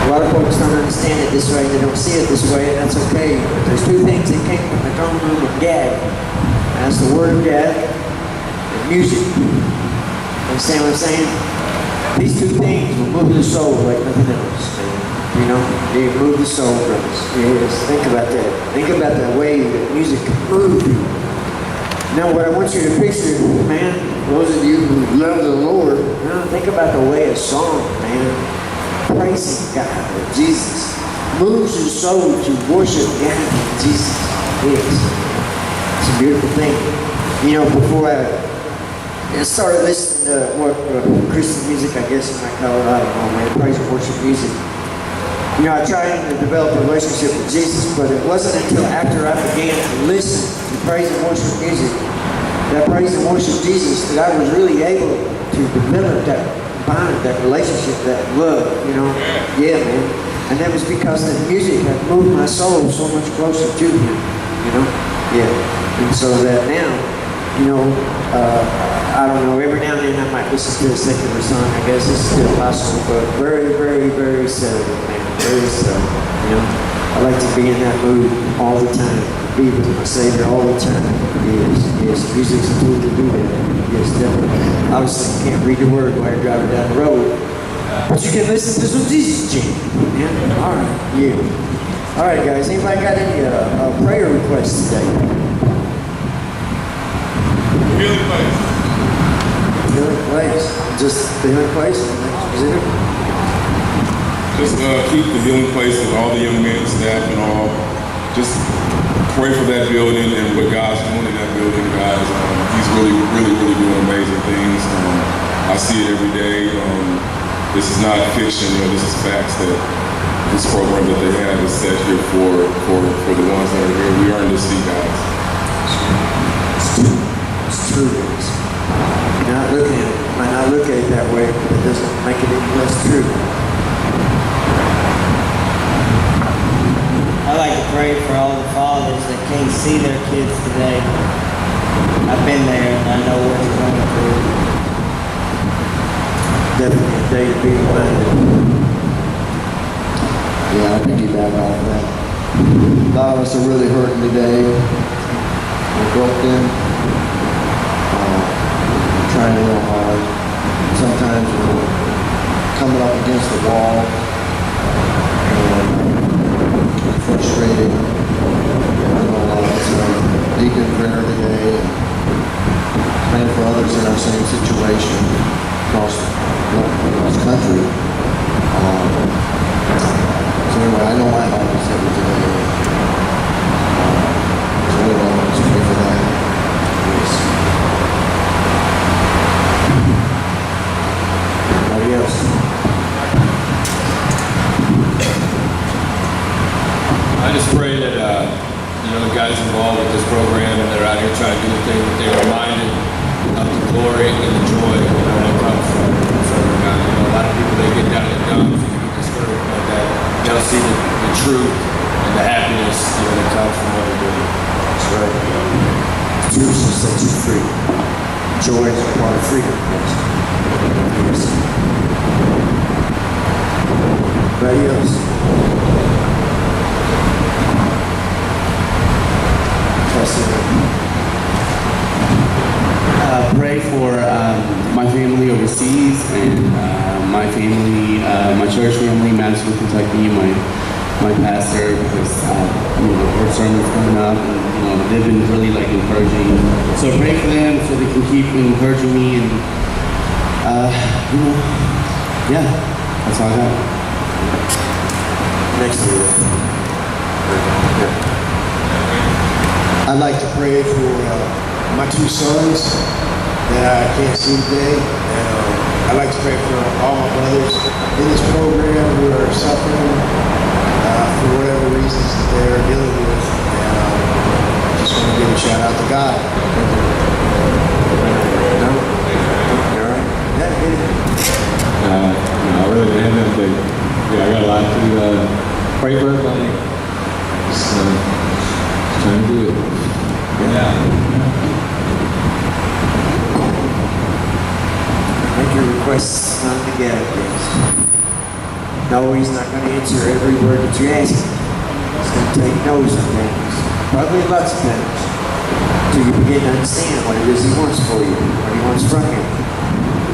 A lot of folks don't understand it this way, they don't see it this way, and that's okay. But there's two things that came from the throne room of Gad. And that's the word of Gad and music. Understand what I'm saying? These two things will move the soul like nothing else, man. You know, they move the soul, brothers. Yes, think about that. Think about the way that music can move you. Now, what I want you to picture, man, those of you who love the Lord, think about the way a song, man, praising God or Jesus moves your soul to worship God and Jesus. Yes. It's a beautiful thing. You know, before I started listening to more Christian music, I guess you might call it, I don't know, man, praise and worship music. You know, I tried to develop a relationship with Jesus, but it wasn't until after I began to listen to praise and worship music, that praise and worship Jesus, that I was really able to develop that bond, that relationship, that love, you know. Yeah, man. And that was because the music had moved my soul so much closer to Him, you know. Yeah. And so that now, you know, I don't know, every now and then I might listen to a secular song, I guess it's still possible, but very, very, very seldom, man. Very seldom, you know. I like to be in that mood all the time, be with my Savior all the time. Yes, music's a tool to do that. Yes, definitely. Obviously, you can't read the word while you're driving down the road, but you can listen to some Jesus jam. Yeah, all right, yeah. All right, guys, anybody got any prayer requests today? Healing place. Healing place. Just the healing place? Is it? Just keep the healing place with all the young men, staff, and all. Just pray for that building and what God's doing in that building, guys. He's really, really, really doing amazing things. I see it every day. This is not fiction. You know, this is facts that this program that they have is set here for the ones that are here. We earn this seat, guys. It's true. Might not look at it that way, but it doesn't make it any less true. I like to pray for all the fathers that can't see their kids today. I've been there and I know what you're going through. Definitely a day to be reminded. Yeah, I piggyback off that. A lot of us are really hurting today. We're broken. We're trying real hard. Sometimes we're coming up against the wall. Frustrated. I know a lot of us are deep in prayer today and praying for others in our same situation across the country. So anyway, I know my heart is heavy today. So anyway, I want to pray for that. Yes. Anybody else? I just pray that the guys involved with this program and they're out here trying to do the thing that they're reminded of the glory and the joy that comes from God. You know, a lot of people they get down in the dumps and get discouraged like that. They don't see the truth and the happiness that comes from what they're doing. That's right. Truth will set you free. Joy is a part of freedom. Yes. Anybody else? Pray for my family overseas and my family, my church family, Madison, Kentucky, my pastor, because her sermon's coming up, and they've been really encouraging. So pray for them so they can keep encouraging me, and yeah, that's all I got. Next to you. I'd like to pray for my two sons that I can't see today. And I'd like to pray for all my brothers in this program who are suffering for whatever reasons that they're dealing with. And I just want to give a shout out to God. No? You're all right? I really didn't, but yeah, I got a lot to pray for everybody. Just trying to do it. Make your requests known together, please. No, he's not going to answer every word that you ask him. He's going to tell you no sometimes. Probably lots of times. Until you begin to understand what it is he wants for you, what he wants from you.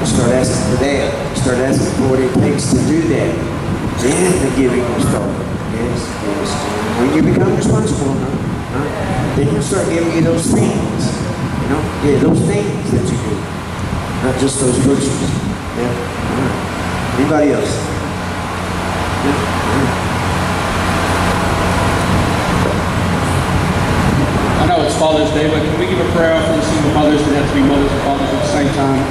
You start asking for that. You start asking for what it takes to do that. Then the giving will start. Yes, yes. When you become responsible, then he'll start giving you those things. You know? Yeah, those things that you do. Not just those virtues. Yeah. Anybody else? I know it's Father's Day, but can we give a prayer for the single mothers that have to be mothers and fathers at the same time?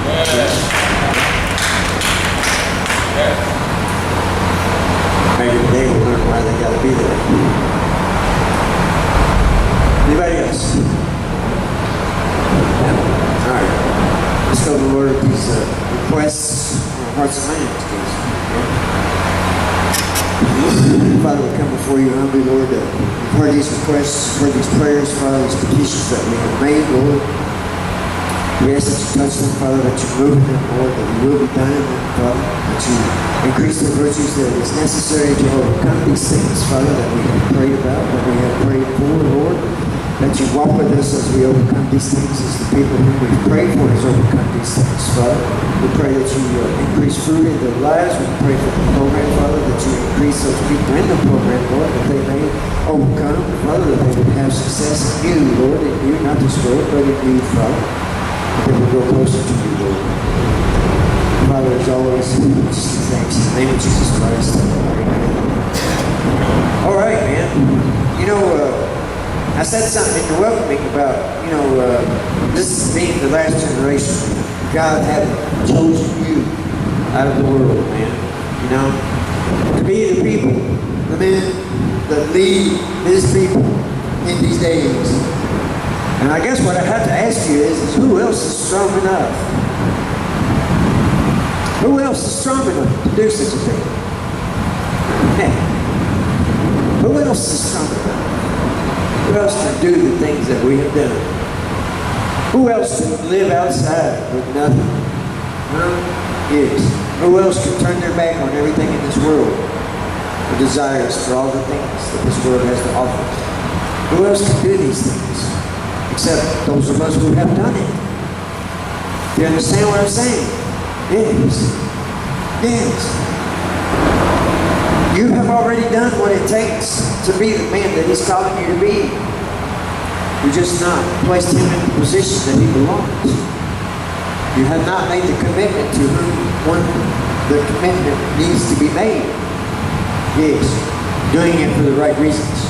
Maybe they will learn why they got to be there. Anybody else? Yeah. All right. Let's go to the Lord with these requests from our hearts and minds, please. Father, we come before you humbly, Lord. We've heard these requests, heard these prayers, Father, these petitions that we have made, Lord. We ask that you touch them, Father, that you move in them, Lord, that you will be done in them, Father, that you increase the virtues that is necessary to overcome these things, Father, that we have prayed about, that we have prayed for, Lord. That you walk with us as we overcome these things, as the people whom we've prayed for has overcome these things, Father. We pray that you increase fruit in their lives. We pray for the program, Father, that you increase those people in the program, Lord, that they may overcome, Father, that they would have success in you, Lord, in you, not this world, but in you, Father. That they would grow closer to you, Lord. Father, as always, just thanks in the name of Jesus Christ. Amen. All right, man. You know, I said something in the welcoming about, this being the last generation. God having chosen you out of the world, man. You know, to be the people, the men that lead his people in these days. And I guess what I have to ask you is who else is strong enough? Who else is strong enough to do such a thing? Who else is strong enough? Who else can do the things that we have done? Who else can live outside with nothing? Yes. Who else can turn their back on everything in this world? The desires for all the things that this world has to offer. Who else can do these things? Except those of us who have done it. Do you understand what I'm saying? Yes. Yes. You have already done what it takes to be the man that he's calling you to be. You just not placed him in the position that he belongs. You have not made the commitment to whom the commitment needs to be made. Yes, doing it for the right reasons.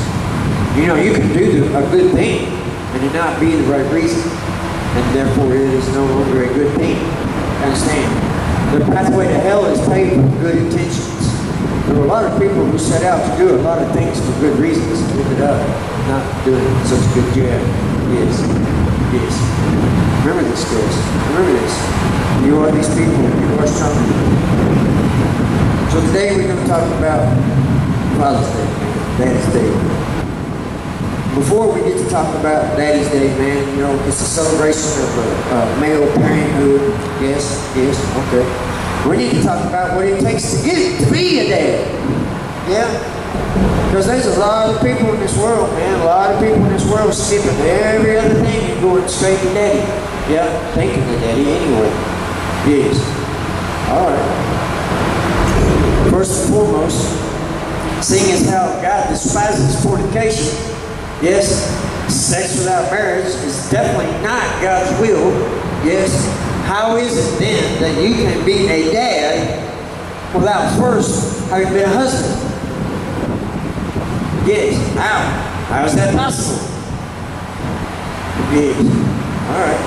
You know, you can do a good thing and it not be the right reason, and therefore it is no longer a good thing. Understand? The pathway to hell is paved with good intentions. There are a lot of people who set out to do a lot of things for good reasons and ended up not doing such a good job. Yes. Yes. Remember this, guys. Remember this. You are these people. You are strong. So today we're going to talk about Father's Day, Daddy's Day. Before we get to talk about Daddy's Day, man, you know, it's a celebration of male parenthood. Yes, yes, okay. We need to talk about what it takes to be a dad. Yeah? Because there's a lot of people in this world, man. A lot of people in this world skipping every other thing and going straight to daddy. Yeah, thinking of daddy anyway. Yes. Alright. First and foremost, seeing as how God despises fornication, yes, sex without marriage is definitely not God's will. Yes. How is it then that you can be a dad without first having been a husband? Yes. How? How is that possible? Yes. Alright.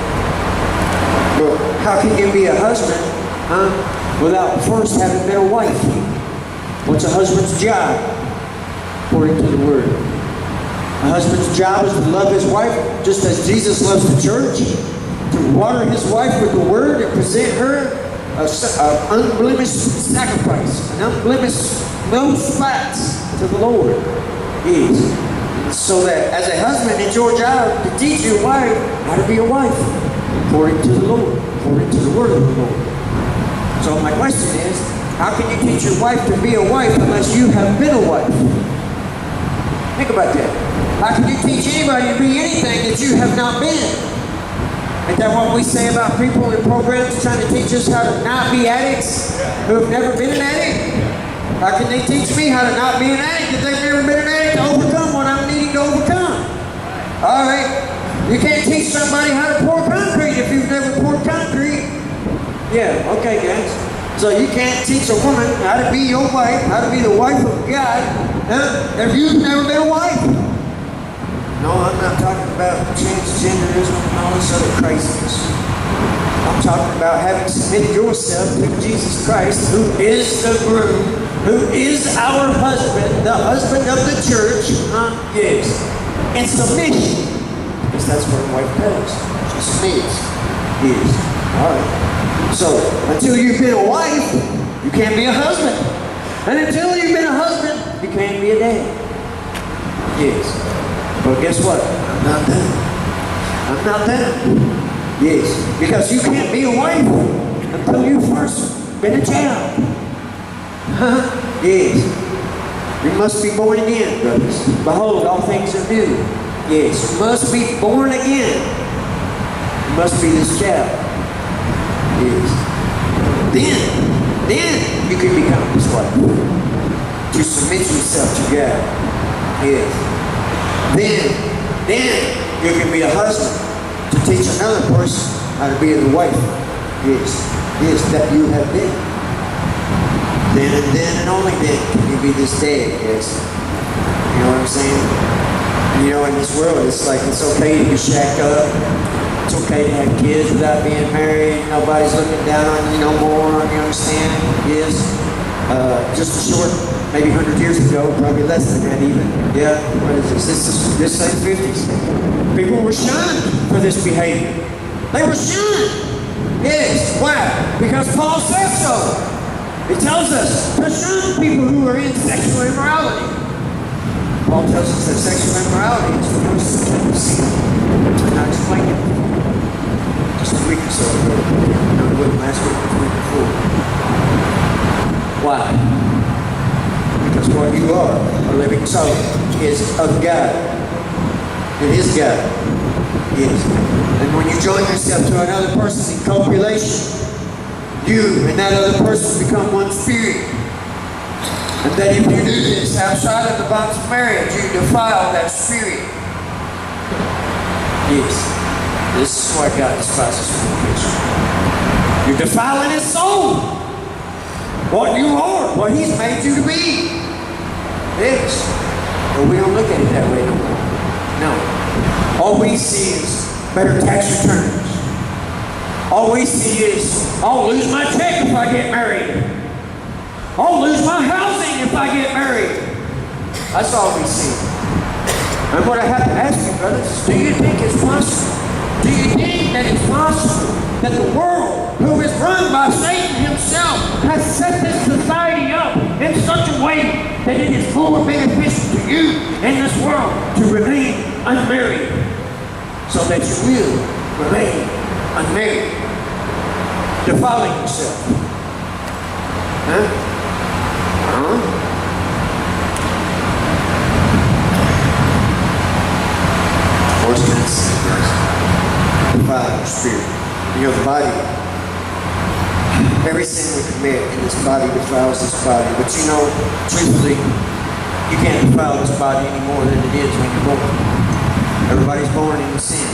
Well, how can you be a husband, without first having been a wife? What's a husband's job? According to the Word. A husband's job is to love his wife just as Jesus loves the church. To water his wife with the word and present her an unblemished sacrifice, an unblemished, no spots to the Lord. Yes. So that as a husband, it's your job to teach your wife how to be a wife, according to the Lord, according to the word of the Lord. So my question is, How can you teach your wife to be a wife unless you have been a wife? Think about that. How can you teach anybody to be anything that you have not been? Ain't that what we say about people in programs trying to teach us how to not be addicts who have never been an addict? How can they teach me how to not be an addict if they've never been an addict to overcome what I'm needing to overcome? All right. You can't teach somebody how to pour concrete if you've never poured concrete. Yeah, okay, guys. So you can't teach a woman how to be your wife, how to be the wife of God, if you've never been a wife. No, I'm not talking about transgenderism and all this other craziness. I'm talking about having submitted yourself to Jesus Christ, who is the groom, who is our husband, the husband of the church. Yes. In submission. Because that's what a wife does. She submits. Yes. All right. So, until you've been a wife, you can't be a husband. And until you've been a husband, you can't be a dad. Yes. But guess what? I'm not done. I'm not done. Yes. Because you can't be a wife until you've first been a child. Yes. You must be born again, brothers. Behold, all things are new. Yes. You must be born again. You must be this child. Yes. Then you can become his wife. To submit yourself to God. Yes. Then you can be a husband to teach another person how to be the wife. Yes. Yes, that you have been. Then and only then can you be this dad. Yes. You know what I'm saying? You know, in this world, it's like it's okay to be shacked up. It's okay to have kids without being married. Nobody's looking down on you no more. You understand? Yes. Just a short, maybe 100 years ago, probably less than that even. Yeah. What is this? This same 50s. People were shunned for this behavior. They were shunned. Yes. Why? Because Paul says so. He tells us to shun people who are in sexual immorality. Paul tells us that sexual immorality is the most subjective sin. And I explained it just a week or so ago. No, it wasn't last week, the week before. Why? Because what you are, a living soul, is of God. It is God. Yes. And when you join yourself to another person in copulation, you and that other person become one spirit. And that if you do this outside of the bonds of marriage, you defile that spirit. Yes. This is why God despises fornication. You're defiling his soul. What you are, what he's made you to be. Yes. But we don't look at it that way no more. No. All we see is better tax returns. All we see is, I'll lose my check if I get married. I'll lose my housing if I get married. That's all we see. And what I have to ask you, brothers, is do you think it's possible? Do you think that it's possible that the world, who is run by Satan himself, has set this society up in such a way that it is more beneficial to you in this world to remain unmarried, so that you will remain unmarried, defiling yourself? Huh? What's this? Defile your spirit. You know, the body. Every sin we commit in this body defiles this body. But you know, truthfully, you can't defile this body any more than it is when you're born. Everybody's born into sin.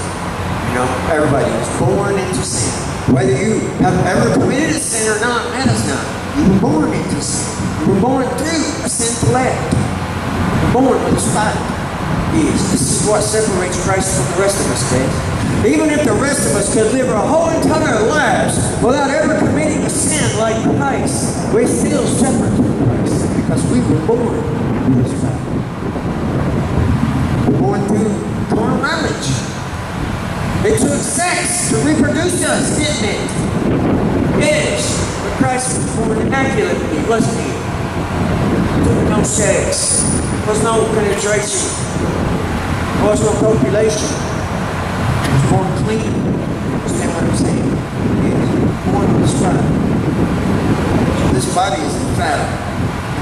You know, everybody is born into sin. Whether you have ever committed a sin or not matters not. You were born into sin. You were born through a sinful act. You were born with a spot. Yes, this is what separates Christ from the rest of us, guys. Even if the rest of us could live our whole entire lives without ever committing a sin like Christ, we're still separate from Christ because we were born with this spot. Born through carnal knowledge. It took sex to reproduce us, didn't it? Yes. But Christ was born immaculately, wasn't he? There was no sex. There was no penetration. There was no copulation. He was born clean. Understand what I'm saying? Yes. Born on the spot. So this body is defiled.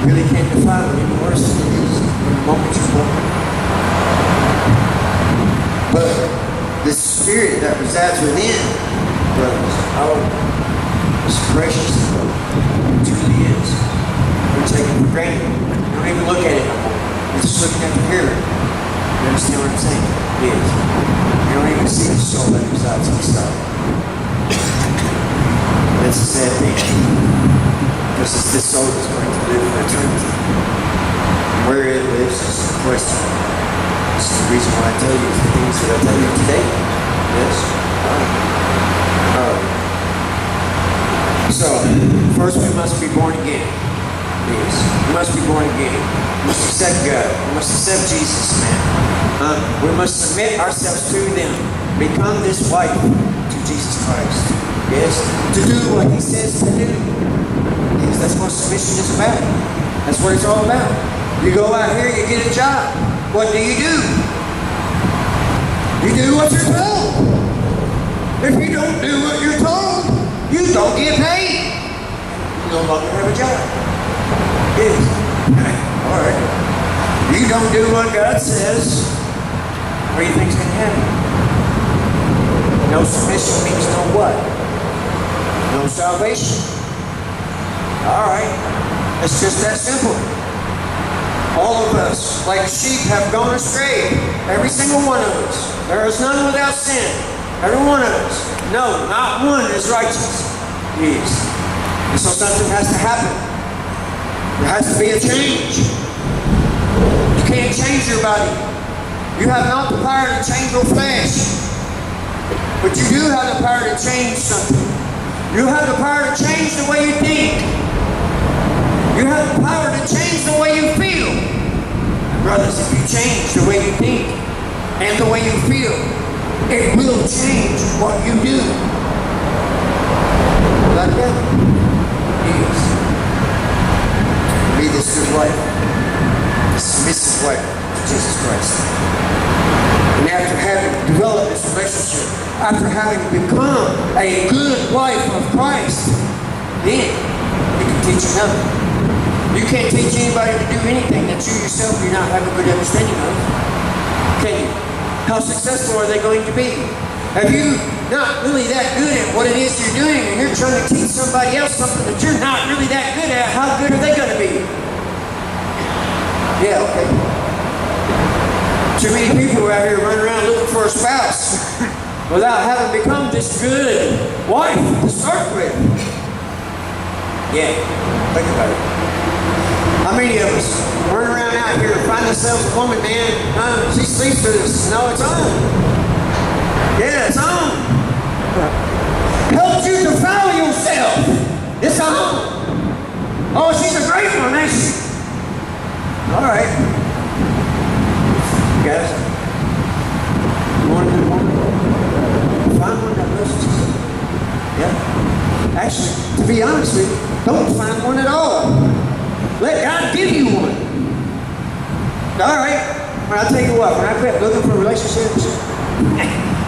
You really can't defile it any worse than it is from the moment you're born. But the spirit that resides within, brothers, oh, it's precious. It truly is. We take it for granted. We don't even look at it no more. We're just looking at the mirror. You understand what I'm saying? It is. You don't even see the soul that resides inside. That's a sad thing. Because it's this soul that's going to live for eternity. And where it lives is the question. This is the reason why I tell you the things that I tell you today. Yes? So, first we must be born again. Yes. We must be born again. We must accept God. We must accept Jesus, man. We must submit ourselves to them. Become this wife to Jesus Christ. Yes? To do what He says to do. Yes, that's what submission is about. That's what it's all about. You go out here, you get a job. What do? You do what you're told. If you don't do what you're told, you don't get paid. You no longer have a job. Yes. All right. You don't do what God says, what do you think's going to happen? No submission means no what? No salvation. All right. It's just that simple. All of us, like sheep, have gone astray. Every single one of us. There is none without sin. Every one of us. No, not one is righteous. Yes. And so something has to happen. There has to be a change. You can't change your body. You have not the power to change your flesh. But you do have the power to change something. You have the power to change the way you think. You have the power to change the way you feel. And brothers, if you change the way you think and the way you feel, it will change what you do. Like that? Yes. Be this good wife, this submissive wife to Jesus Christ. And after having developed this relationship, after having become a good wife of Christ, then you can teach another. You can't teach anybody to do anything that you yourself do not have a good understanding of. Can you? How successful are they going to be? Have you not really that good at what it is you're doing and you're trying to teach somebody else something that you're not really that good at? How good are they going to be? Yeah, okay. Too many people out here running around looking for a spouse without having become this good wife to start with. Yeah, think about it. How many of us run around out here and find ourselves a woman, man? She sleeps with us. No, it's on. Yeah, it's on. Help you defile yourself. It's on. Oh, she's a great one, ain't she? All right. Guys, you want a good woman? Find one that loves Jesus. Yeah. Actually, to be honest with you, don't find one at all. Let God give you one. All right. When I tell you what, when I quit looking for relationships,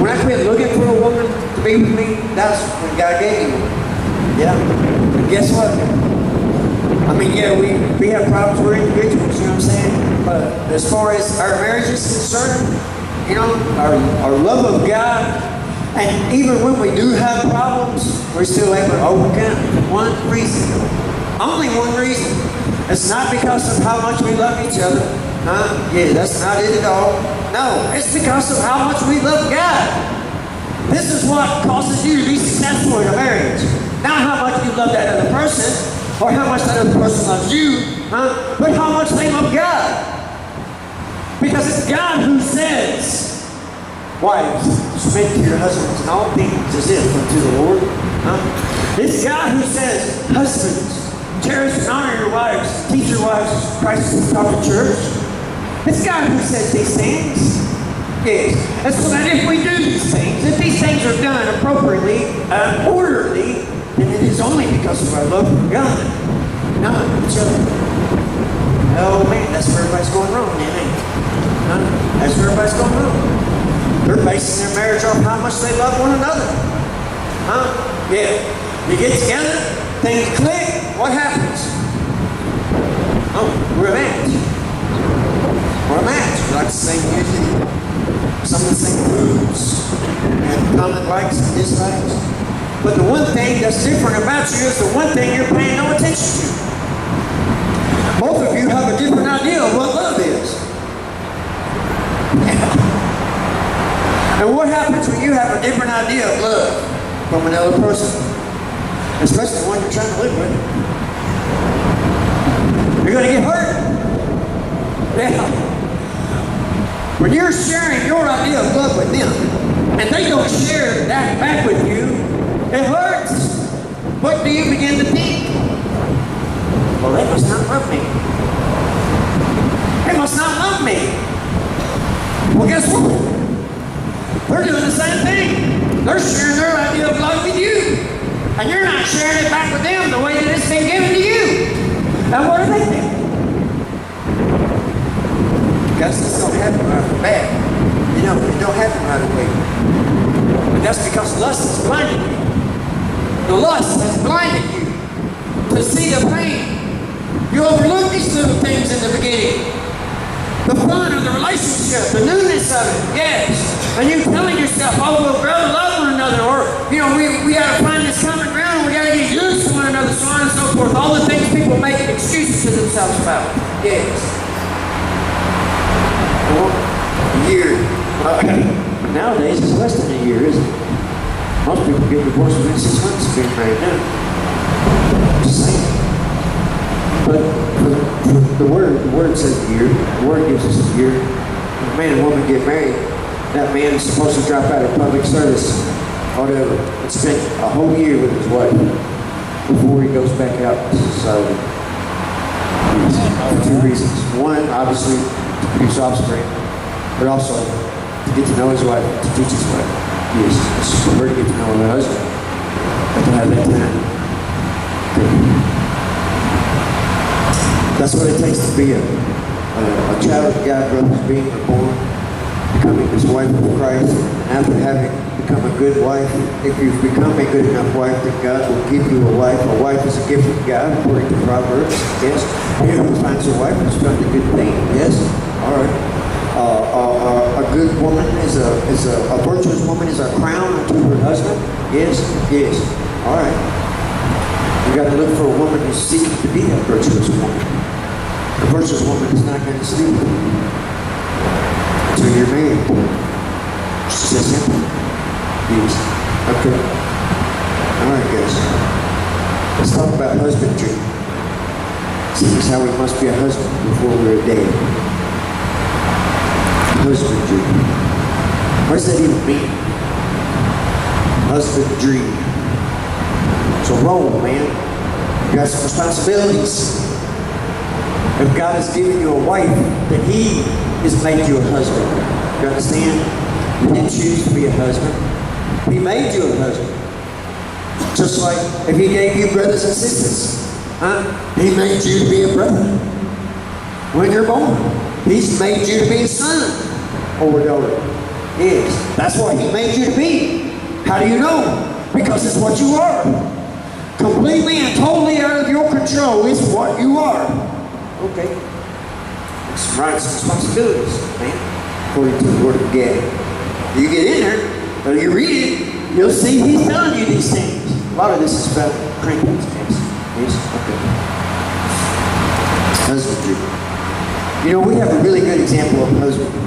when I quit looking for a woman to be with me, that's when God gave me one. Yeah. And guess what? I mean, yeah, we have problems. We're individuals, you know what I'm saying? But as far as our marriage is concerned, you know, our love of God, and even when we do have problems, we're still able to overcome one reason. Only one reason. It's not because of how much we love each other. Yeah, that's not it at all. No, it's because of how much we love God. This is what causes you to be successful in a marriage. Not how much you love that other person, or how much that other person loves you, but how much they love God. Because it's God who says, wives, submit to your husbands in all things as if unto the Lord. It's God who says, husbands, cherish and honor your wives. Teach your wives Christ has taught the church. It's God who says these things. Yes. And so that if we do these things, if these things are done appropriately, orderly, then it is only because of our love for God, not each other. Oh man, that's where everybody's going wrong, man. That's where everybody's going wrong. They're basing their marriage off how much they love one another. Yeah. You get together, things click. what happens? Oh, we're a match. We're a match. We like the same music, some of the same foods, and common likes and dislikes. But the one thing that's different about you is the one thing you're paying no attention to. Both of you have a different idea of what love is. And what happens when you have a different idea of love from another person? Especially the one you're trying to live with. You're going to get hurt. Yeah. When you're sharing your idea of love with them, and they don't share that back with you, it hurts. What do you begin to think? Well, they must not love me. They must not love me. Well, guess what? They're doing the same thing. They're sharing their idea of love with you. And you're not sharing it back with them the way that it's been given to you. And what do they think? Guys, this don't happen right off the bat. You know, it don't happen right away. But that's because lust has blinded you. The lust has blinded you to see the pain. You overlook these little things in the beginning. The fun of the relationship, the newness of it, yes. And you telling yourself, oh, we'll grow to love one another, or, you know, we got to find this common ground, we got to get used to one another, so on and so forth. All the things people make excuses to themselves about. Yes. Well, a year. Nowadays, it's less than a year, isn't it? Most people get divorced within 6 months of being married now. Just saying. But the word says a year. The word gives us a year. When a man and woman get married, that man is supposed to drop out of public service, whatever, and spend a whole year with his wife before he goes back out to society. For 2 reasons. One, obviously, to produce offspring, but also to get to know his wife, to teach his wife. Yes, it's for her to get to know her husband, but to have that time. Okay. That's what it takes to be a child of God, brothers, being reborn, becoming this wife of Christ. And after having become a good wife, if you've become a good enough wife, then God will give you a wife. A wife is a gift from God, according to Proverbs. Yes. He who finds a wife has found a good thing. Yes. All right. A good woman is a virtuous woman is a crown unto her husband. Yes. Yes. All right. You got to look for a woman who's seeking to be a virtuous woman. A virtuous woman is not going to sleep with you until you're married. It's that simple. Yes. Okay. All right, guys. Let's talk about husbandry. See, this is how we must be a husband before we're a dad. Husbandry. What does that even mean? Husbandry. It's a role, man. You got some responsibilities. If God has given you a wife, then He has made you a husband. You understand? You didn't choose to be a husband. He made you a husband. Just like if He gave you brothers and sisters, He made you to be a brother. When you're born, He's made you to be a son or a daughter. Yes, that's what He made you to be. How do you know? Because it's what you are. Completely and totally out of your control is what you are. Okay. Some rights and responsibilities, man, according to the Word of God. You get in there, or you read it, you'll see He's telling you these things. A lot of this is about Corinthians, yes. Okay. Husbandry. You know, we have a really good example of husbandry.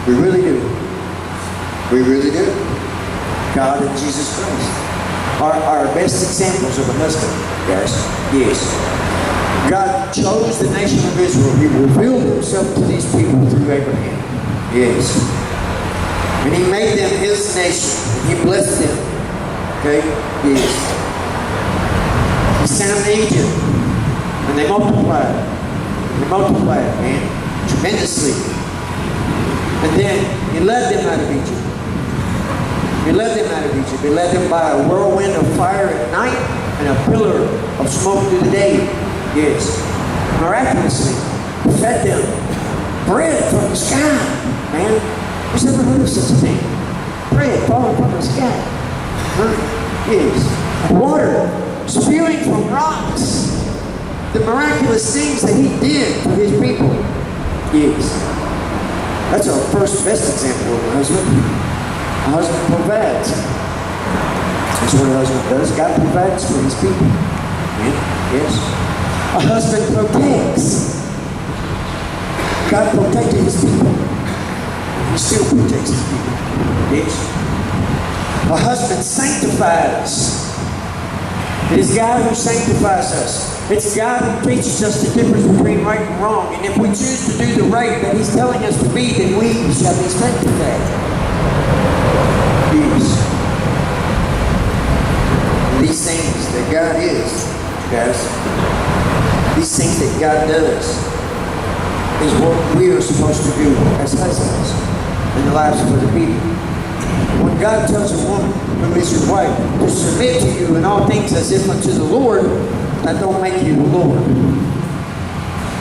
We really do. We really do. God and Jesus Christ are our best examples of a husband, guys. Yes. God chose the nation of Israel. He revealed Himself to these people through Abraham. Yes. And He made them His nation. And He blessed them. Okay? Yes. He sent them to Egypt. And they multiplied. They multiplied, man. Tremendously. And then He led them out of Egypt. He led them out of Egypt. He led them by a whirlwind of fire at night and a pillar of smoke through the day. Yes. Miraculously fed them bread from the sky, man. Who's ever heard of such a thing? Bread falling from the sky. Huh? Yes. Water spewing from rocks the miraculous things that he did for his people. Yes. That's our first best example of a husband. A husband provides. That's what a husband does. God provides for his people. Yeah. Yes. A husband protects. God protected his people. He still protects his people. Yes. A husband sanctifies. It is God who sanctifies us. It's God who teaches us the difference between right and wrong. And if we choose to do the right that he's telling us to be, then we shall be sanctified. Yes. These things that God is, guys, these things that God does, is what we are supposed to do as husbands in the lives of other people. When God tells a woman who is your wife to submit to you in all things as if unto the Lord, that don't make you the Lord.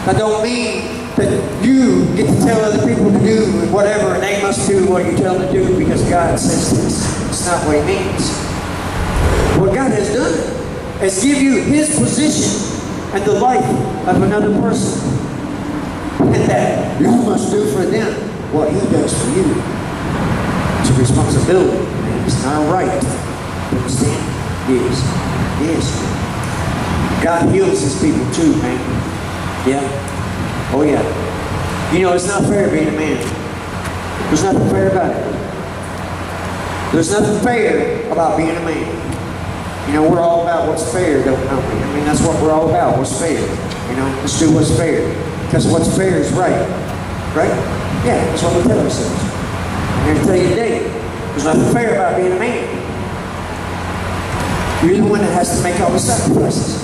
That don't mean that you get to tell other people to do whatever and they must do what you tell them to do because God says this. It's not what it means. What God has done is give you his position and the life of another person. And that you must do for them what he does for you. It's a responsibility, man. It's not a right. You understand? Yes. Yes. God heals his people too, man. Yeah. Oh, yeah. You know, it's not fair being a man. There's nothing fair about it. There's nothing fair about being a man. You know, we're all about what's fair, don't we? I mean, that's what we're all about, what's fair. You know, let's do what's fair. Because what's fair is right. Right? Yeah, that's what we tell ourselves. I'm here to tell you today, there's nothing fair about being a man. You're the one that has to make all the sacrifices.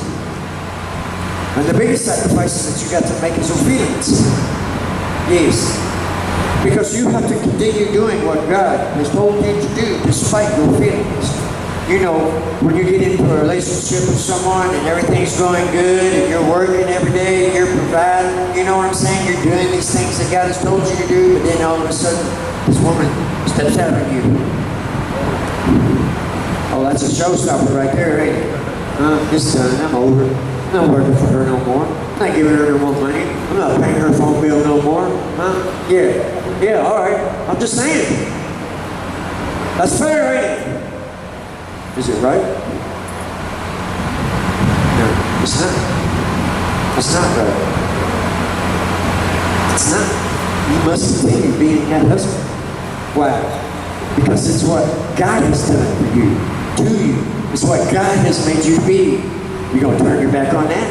And the biggest sacrifices that you got to make is obedience. Yes. Because you have to continue doing what God has told you to do despite your feelings. You know, when you get into a relationship with someone and everything's going good and you're working every day and you're providing, you know what I'm saying? You're doing these things that God has told you to do, but then all of a sudden, this woman steps out on you. Oh, that's a showstopper right there, ain't it? It's done. I'm over it. I'm not working for her no more. I'm not giving her no more money. I'm not paying her phone bill no more. Yeah. Yeah, all right. I'm just saying. That's fair, ain't it? Is it right? No, it's not. It's not right. It's not. You must continue being that husband. Why? Because it's what God has done for you, to you. It's what God has made you be. You gonna turn your back on that?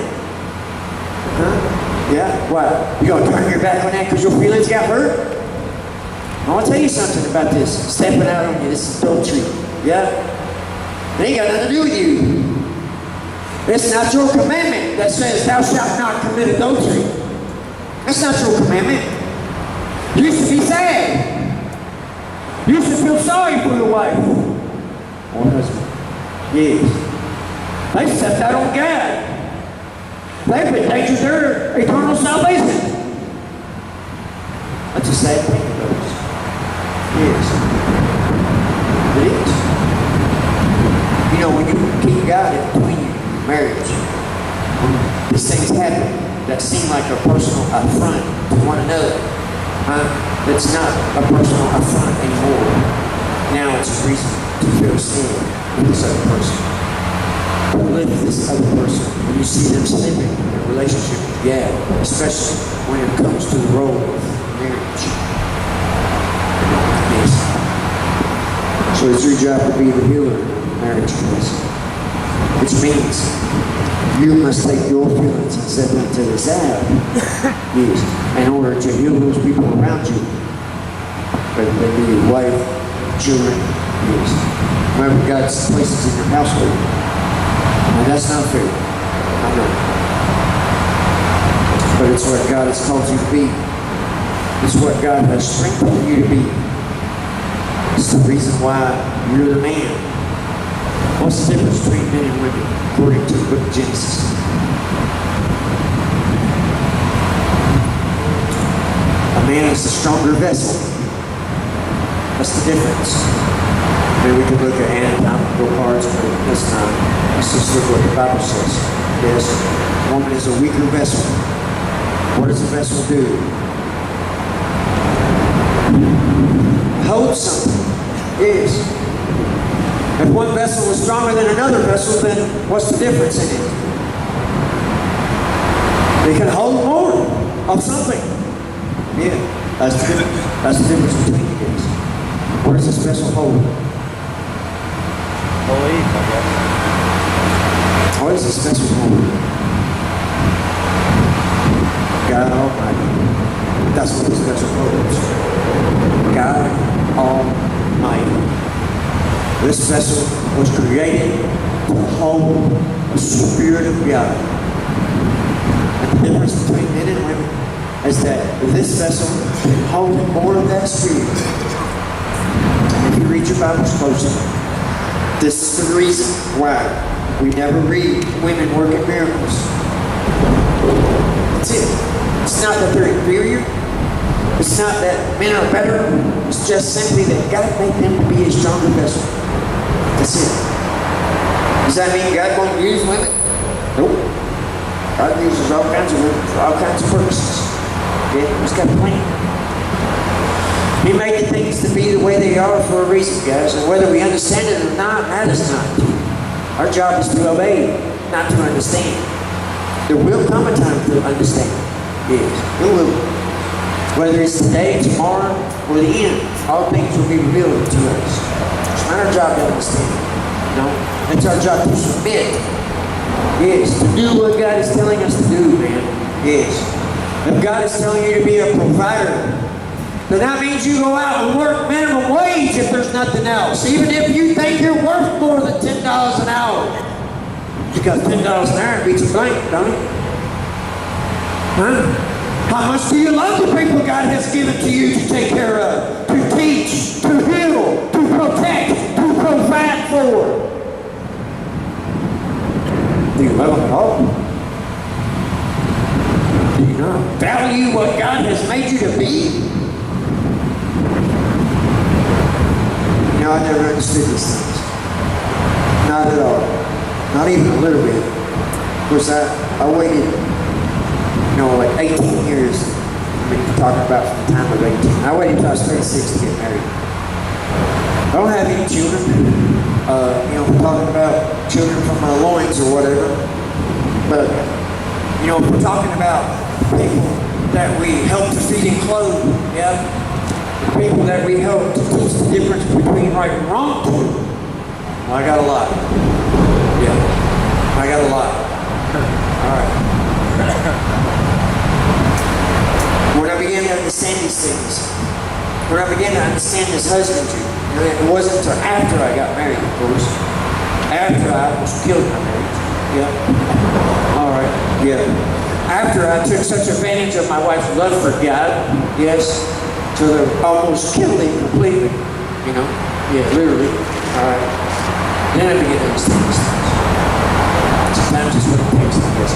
Huh? Yeah? Why? You gonna turn your back on that because your feelings got hurt? I want to tell you something about this. Stepping out on you. This is adultery. Yeah? It ain't got nothing to do with you. It's not your commandment that says thou shalt not commit adultery. That's not your commandment. You should be sad. You should feel sorry for your wife or husband. Yes. They stepped out on God. They've endangered their eternal salvation. That's a sad thing, folks. Yes. It is. You know, when you keep God in between you, marriage, when these things happen that seem like a personal affront to one another, it's not a personal affront anymore. Now it's a reason to feel sad with this other person. To live with this other person when you see them slipping in a relationship with God, especially when it comes to the role of marriage. Yes. So it's your job to be the healer of marriage choice, which means you must take your feelings and set them to the side. Yes. In order to heal those people around you, whether they be your wife, children, yes, whoever God's places in your household. Now that's not fair. I know. But it's what God has called you to be. It's what God has strengthened you to be. It's the reason why you're the man. What's the difference between men and women according to the book of Genesis? A man is a stronger vessel. That's the difference. I mean, we can look at anatomical parts, but that's not. Let's just look what the Bible says. Yes, woman is a weaker vessel. What does a vessel do? Hold something. Yes. If one vessel is stronger than another vessel, then what's the difference in it? They can hold more of something. Yeah, that's the difference. That's the difference between the things. What does this vessel hold? Believe, I guess. What does this vessel hold? God Almighty. That's what this vessel holds. God Almighty. This vessel was created to hold the Spirit of God. And the difference between men and women is that this vessel can hold more of that Spirit. And if you read your Bibles closely, this is the reason why we never read women working miracles. That's it. It's not that they're inferior. It's not that men are better. It's just simply that God made them to be a stronger vessel. That's it. Does that mean God won't use women? Nope. God uses all kinds of women for all kinds of purposes. Yeah, He's got a plan. He made the things to be the way they are for a reason, guys. And whether we understand it or not, matters not. Our job is to obey, not to understand. There will come a time to understand. Yes, there will. Whether it's today, tomorrow, or the end, all things will be revealed to us. It's not our job to understand. No, it's our job to submit. Yes, to do what God is telling us to do, man. Yes. If God is telling you to be a provider, then that means you go out and work minimum wage if there's nothing else. Even if you think you're worth more than $10 an hour. Because $10 an hour beats a blank, don't it? Huh? How much do you love the people God has given to you to take care of, to teach, to heal, to protect, to provide for? Do you love them at all? Do you not value what God has made you to be? You know, I never understood these things. Not at all. Not even a little bit. Of course, I waited, like 18 years. I mean, talking about from the time of 18. I waited until I was 36 to get married. I don't have any children. We're talking about children from my loins or whatever. But, if we're talking about people that we help to feed and clothe, yeah? People that we help to teach the difference between right and wrong to. Well, I got a lot. Yeah. I got a lot. All right. When I began to understand these things, when I began to understand this husbandry, it wasn't until after I got married, of course. After I almost killed my marriage. Yeah. All right. Yeah. After I took such advantage of my wife's love for God, yes, till it almost killed him completely. Yeah, literally. All right. Then I began to understand these things. Sometimes it's what it takes to get us.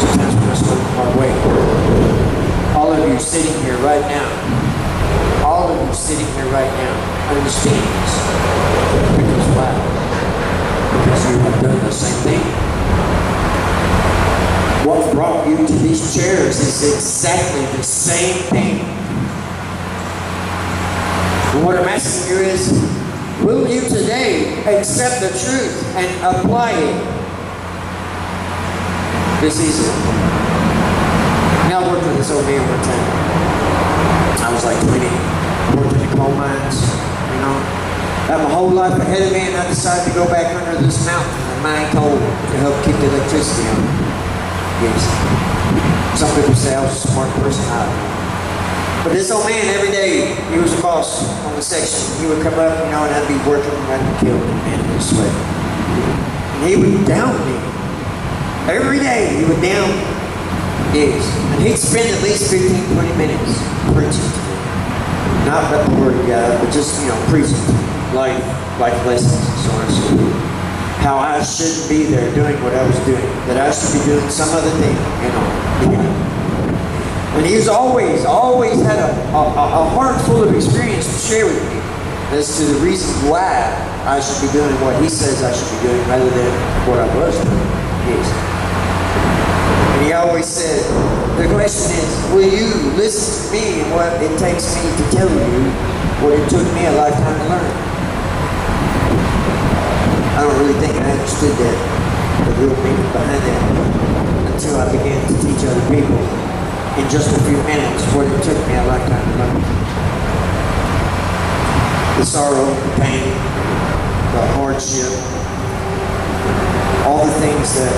Sometimes we must look our way. All of you sitting here right now, understand this. Because why? Because you have done the same thing. What brought you to these chairs is exactly the same thing. And what I'm asking you is, will you today accept the truth and apply it this season? Now I worked with this old man one time. I was like 20, worked in the coal mines, Had my whole life ahead of me, and I decided to go back under this mountain and mine coal to help keep the electricity on. Yes. Some people say I was a smart person. I don't know. But this old man, every day, he was a boss on the section. He would come up, and I'd be working, and I'd be killing him, man, in the sweat. And he would down me. Every day, he would down me. Yes. And he'd spend at least 15, 20 minutes preaching to me. Not about the word of God, but just, preaching to me. Life lessons and so on and so forth. How I shouldn't be there doing what I was doing. That I should be doing some other thing, And he's always had a heart full of experience to share with me. as to the reason why I should be doing what he says I should be doing rather than what I was doing. Yes. And he always said, the question is, will you listen to me and what it takes me to tell you what it took me a lifetime to learn? I don't really think I understood that, the real meaning behind that, until I began to teach other people in just a few minutes what it took me a lifetime to learn. The sorrow, the pain, the hardship, all the things that,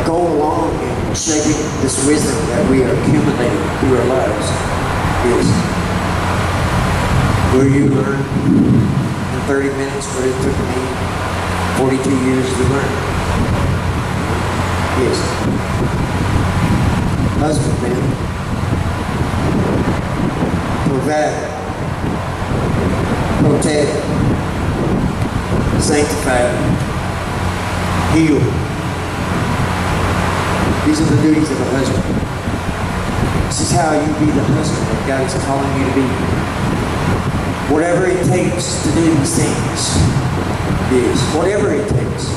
go along in shaping this wisdom that we are accumulating through our lives is, will you learn in 30 minutes what it took me 42 years to learn? Yes. Husbandman, provide, protect, sanctify, heal. These are the duties of a husband. This is how you be the husband that God is calling you to be. Whatever it takes to do these things is whatever it takes.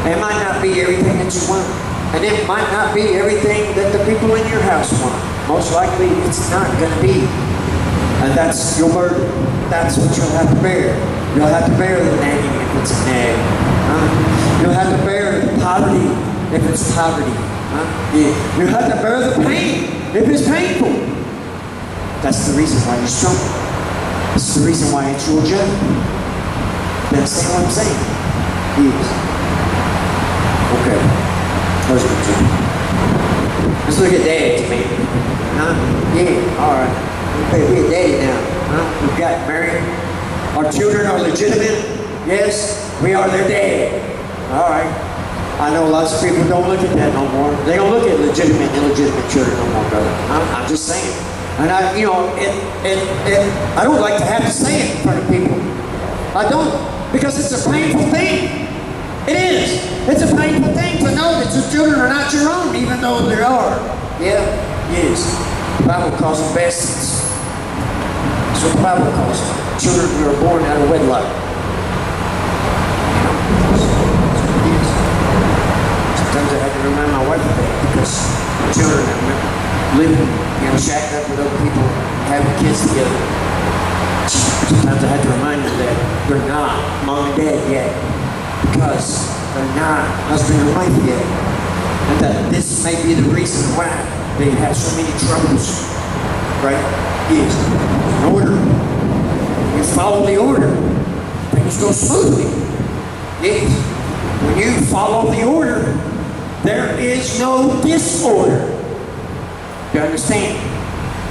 It might not be everything that you want. And it might not be everything that the people in your house want. Most likely it's not going to be. And that's your burden. That's what you'll have to bear. You'll have to bear the nagging if it's a nag. You'll have to bear the poverty if it's poverty. You'll have to bear the pain if it's painful. That's the reason why you're strong. That's the reason why it's your job. Understand what I'm saying? Yes. Okay. Husbands. Let's look at Dad to me. Yeah, alright. Okay, we're daddy now. We've got married. Our children are legitimate. Yes, we are their dad. Alright. I know lots of people don't look at that no more. They don't look at legitimate and illegitimate children no more, brother. I'm just saying. And I don't like to have to say it in front of people. I don't, because it's a painful thing. It is. It's a painful thing to know that your children are not your own, even though they are. Yeah, yes. The Bible calls them bastards. That's what the Bible calls them. Children who are born out of wedlock. Sometimes I have to remind my wife of that because children are living, shacked up with other people, having kids together. Sometimes I have to remind them that they're not mom and dad yet because they're not husband and wife yet. And that this may be the reason why they have so many troubles. Right? Yes. An order. You follow the order. Things go smoothly. Yes. When you follow the order, there is no disorder. You understand?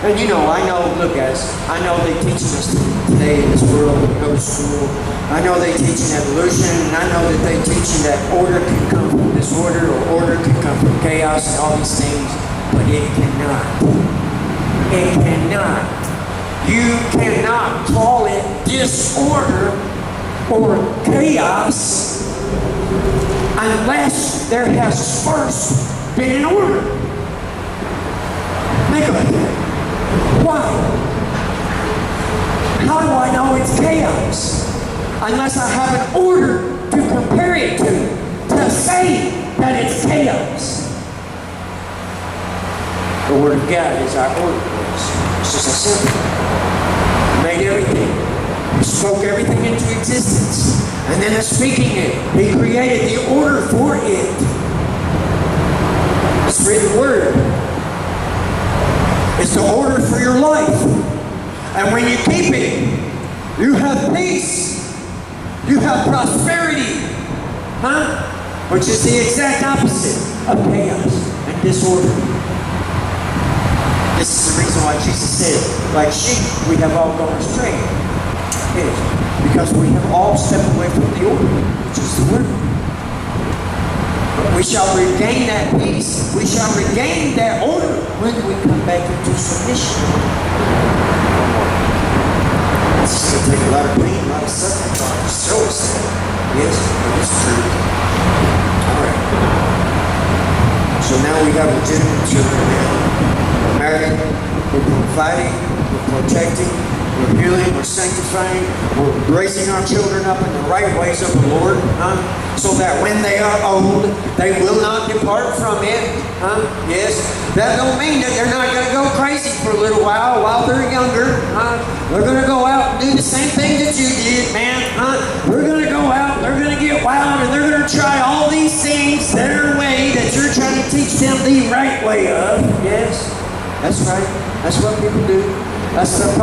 And I know, look guys, I know they teaching us today in this world when we go to school. I know they teaching evolution, and I know that they teaching that order can come from disorder or order can come from chaos and all these things, but it cannot. It cannot. You cannot call it disorder or chaos unless there has first been an order. Think about that. Why? How do I know it's chaos? Unless I have an order to compare it to say that it's chaos. The Word of God is our order. It's just a simple. He made everything. He spoke everything into existence. And then in speaking it, He created the order for it. It's written Word. It's the order for your life. And when you keep it, you have peace. You have prosperity. Which is the exact opposite of chaos and disorder. This is the reason why Jesus said, like sheep, we have all gone astray. Yes, because we have all stepped away from the order, which is the Word. But we shall regain that peace. We shall regain that order when we come back into submission. It's just going to take a lot of pain, a lot of suffering to show us that. Yes, but it's true. All right. So now we have legitimate children now. We're married, we're providing, we're protecting, we're healing, we're sanctifying. trained. We're raising our children up in the right ways of the Lord, so that when they are old, they will not depart from it. Yes, that don't mean that they're not going to go crazy for a little while they're younger. They're going to go out and do the same thing that you did, man. They're going to go out, they're going to get wild, and they're going to try all these things their way that you're trying to teach them the right way of. Yes, that's right. That's what people do. That's the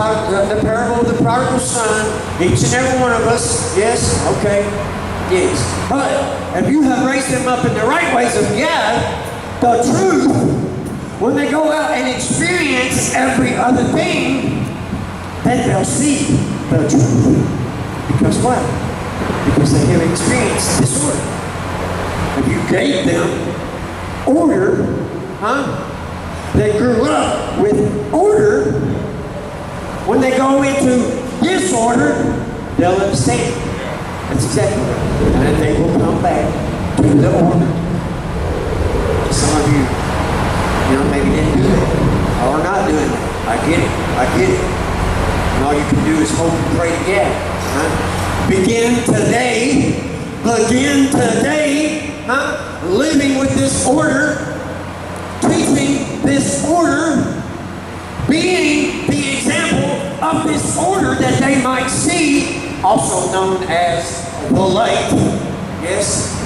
parable of the prodigal son. Each and every one of us. Yes, okay. Yes. But if you have raised them up in the right ways of God, the truth, when they go out and experience every other thing, then they'll see the truth. Because what? Because they have experienced disorder. If you gave them order, they grew up with order. When they go into disorder, they'll abstain. That's exactly right. And then they will come back to the order. Some of you, maybe didn't do that. Or are not doing that. I get it. And all you can do is hope and pray to God. Begin today, living with this order, teaching this order, being the example of this order that they might see, also known as the light. Yes.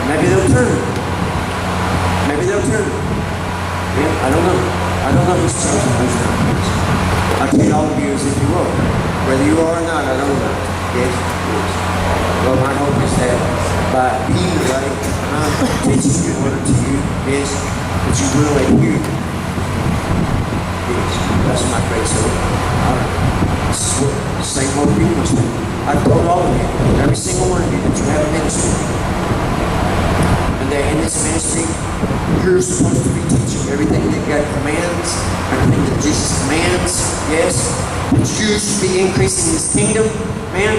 Maybe they'll turn. Yeah, I don't know who's chosen, who's not. I treat all of you as if you were. Whether you are or not, I don't know. Yes. Well, my hope is that by being right, teaching the order to you, yes, that you will adhere. Yes, that's my grace. All right. This is what the same word you must do. I've told all of you, every single one of you, that you have a ministry. And that in this ministry, you're supposed to be teaching everything that God commands, everything that Jesus commands, yes. That you should be increasing His kingdom, man.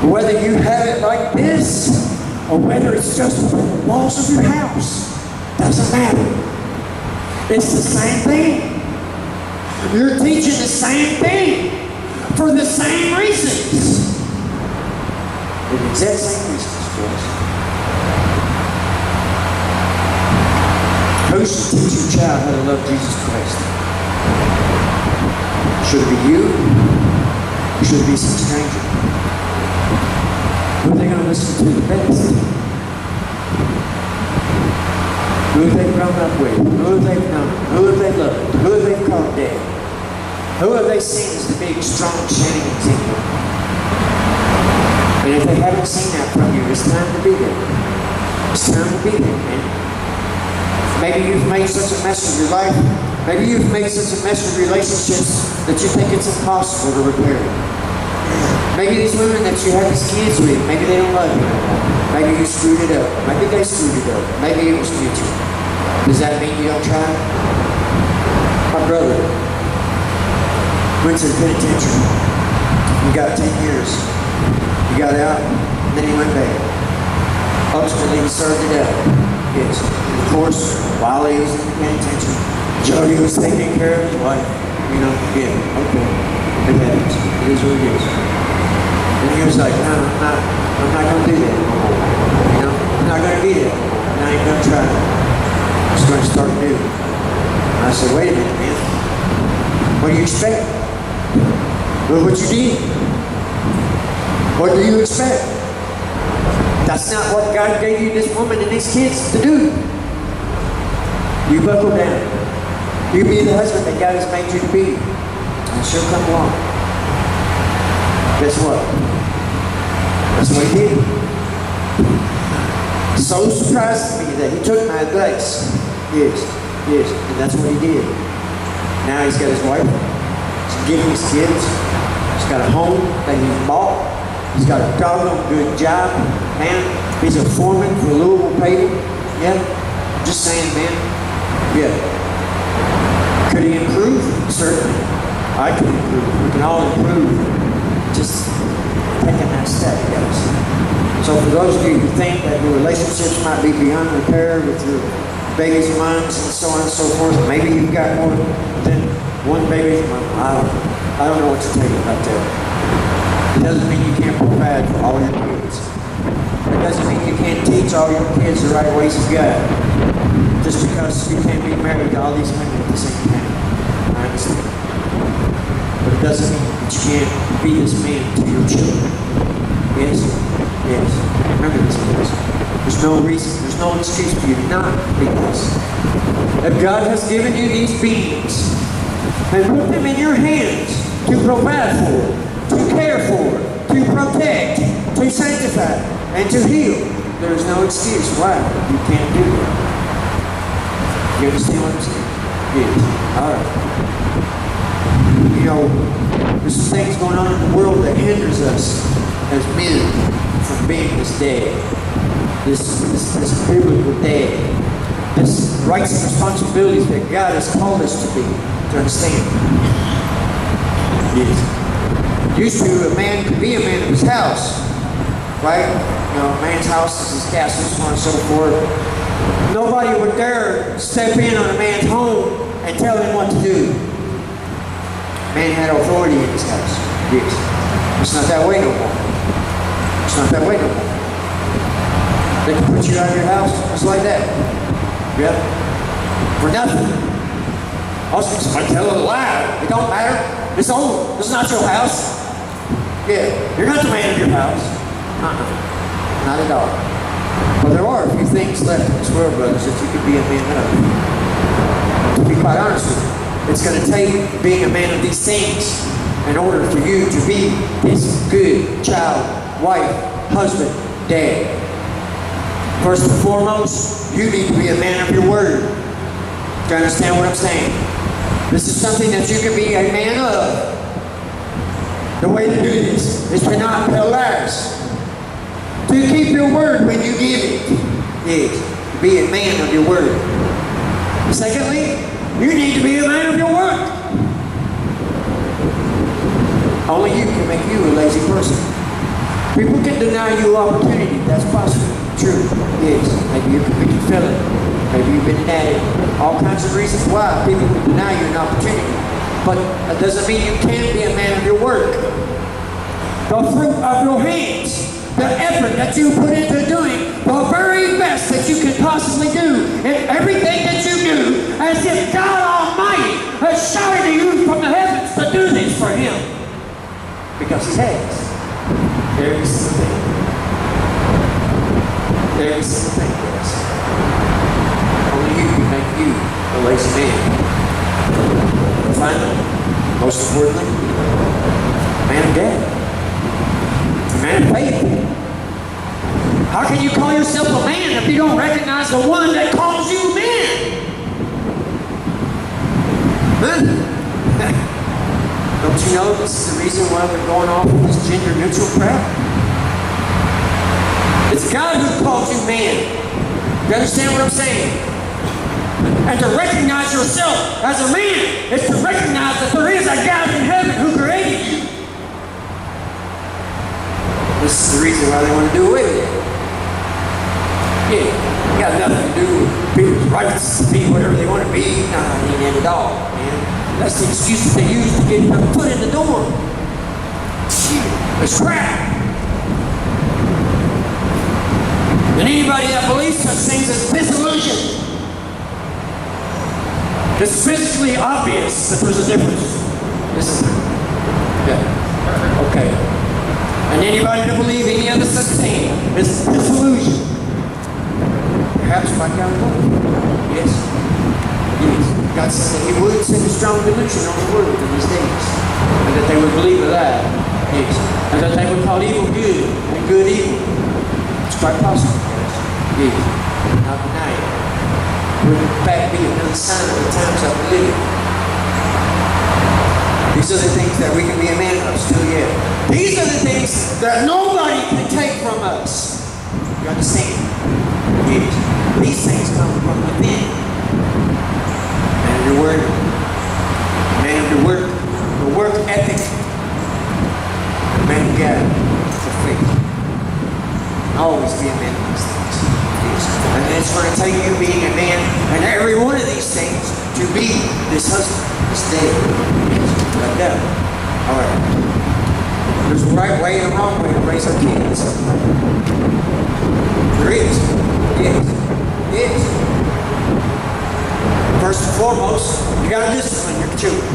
Whether you have it like this, or whether it's just the walls of your house, doesn't matter. It's the same thing. You're teaching the same thing for the same reasons. The exact same reasons, boys. Who should teach your child how to love Jesus Christ? Should it be you? Or should it be some stranger? Who are they going to listen to the best? Who have they grown up with? Who have they known? Who have they loved? Who have they called dad? Who have they seen as the big, strong, shining example? And if they haven't seen that from you, it's time to be there. It's time to be there, man. Maybe you've made such a mess of your life. Maybe you've made such a mess of relationships that you think it's impossible to repair. Maybe these women that you have these kids with, maybe they don't love you. Maybe you screwed it up. Maybe they screwed it up. Maybe it was mutual. Does that mean you don't try? My brother went to the penitentiary. He got 10 years. He got out, and then he went back. Ultimately, he served it out. Yes. And of course, while he was in the penitentiary, Jody was taking care of his wife. Okay. It happens. It is what it is. And he was like, no, I'm not going to do that. I'm not going to be there. And I ain't going to try. I'm just going to start new. And I said, wait a minute, man. What do you expect? Look what you did. What do you expect? That's not what God gave you this woman and these kids to do. You buckle down. You be the husband that God has made you to be. And she'll come along. Guess what? That's what he did. So surprised me that he took my advice. Yes. And that's what he did. Now he's got his wife. He's giving his kids. He's got a home that he bought. He's got a doggone good job, man. He's a foreman for Louisville Paving. Yeah. Just saying, man. Yeah. Could he improve? Certainly. I could improve. We can all improve. Just taking that step, guys. So for those of you who think that your relationships might be beyond repair with your baby's moms and so on and so forth, maybe you've got more than one baby's mom. I don't know. I don't know what to tell you about that. It doesn't mean you can't provide for all your kids. It doesn't mean you can't teach all your kids the right ways of God. Just because you can't be married to all these women at the same time. I understand. But it doesn't mean that you can't be this man to your children. Yes? Yes. Remember this, please. There's no reason, there's no excuse for you to not be this. If God has given you these beings and put them in your hands to provide for, to care for, to protect, to sanctify, and to heal, there is no excuse why you can't do that. You understand what I'm saying? Yes. All right. You know, there's some things going on in the world that hinders us as men from being this dad, this biblical dad. This rights and responsibilities that God has called us to be, to understand. Yes. Used to, a man could be a man of his house, right? You know, a man's house is his castle, so on and so forth. Nobody would dare step in on a man's home and tell him what to do. Man had authority in his house. Yes. It's not that way no more. It's not that way no more. They can put you out of your house just like that. Yeah. For nothing. Also, somebody tell a lie. It don't matter. It's old. It's not your house. Yeah. You're not the man of your house. Not at all. But there are a few things left in this world, brothers, that you could be a man of. To be quite honest with you, it's going to take being a man of these things in order for you to be this good child, wife, husband, dad. First and foremost, you need to be a man of your word. Do you understand what I'm saying? This is something that you can be a man of. The way to do this is to not tell lies. To keep your word when you give it. Yes, to be a man of your word. Secondly, you need to be a man of your word. Only you can make you a lazy person. People can deny you opportunity. That's possible. True. Yes. Maybe you're a convicted felon. Maybe you've been an addict. All kinds of reasons why people can deny you an opportunity. But that doesn't mean you can't be a man of your work. The fruit of your hands. The effort that you put into doing the very best that you can possibly do. And everything that you do as if God Almighty has shouted to you from the heavens to do this for Him. Because He has. Every single thing. Every single thing, yes. Only you can make you a lazy man. And finally, most importantly, a man of God. A man of faith. How can you call yourself a man if you don't recognize the one that calls you man? Huh? Don't you know this is the reason why we're going off with this gender neutral crap? It's God who calls you man. You understand what I'm saying? And to recognize yourself as a man is to recognize that there is a God in heaven who created you. This is the reason why they want to do away with it. Yeah, it got nothing to do with people's rights to be whatever they want to be. Nah, it ain't at all, man. That's the excuse that they use to get their foot in the door. It's crap. And anybody that believes such things is disillusioned. It's physically obvious that there's a difference. Isn't there? Yeah. Okay. And anybody that believes any other such thing is disillusioned. Perhaps by God's word. Yes. Yes. God said that He would send a strong delusion on the world in these days. And that they would believe a lie. Yes. And that they would call evil good and good evil. It's quite possible. Yes. Not deny it. Would in fact be another sign of the times that we live in. These are the things that we can be a man of still yet. These are the things that nobody can take from us. You understand? Yes. These things come from within. Man of your word. Man of your work. The work ethic. Man of God. The faith. Always be a man of these things. Yes. And it's going to take you being a man in every one of these things to be this husband, this dad. Yes. Like that. All right. There's a right way and a wrong way to raise our kids. There is. Yes. Yes. First and foremost, you got to discipline your children.